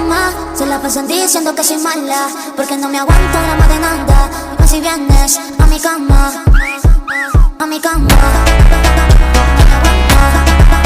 cama se la pasan diciendo que soy mala, porque no me aguanto drama de nada. Dime si vienes a mi cama, a mi cama. No me aguanto.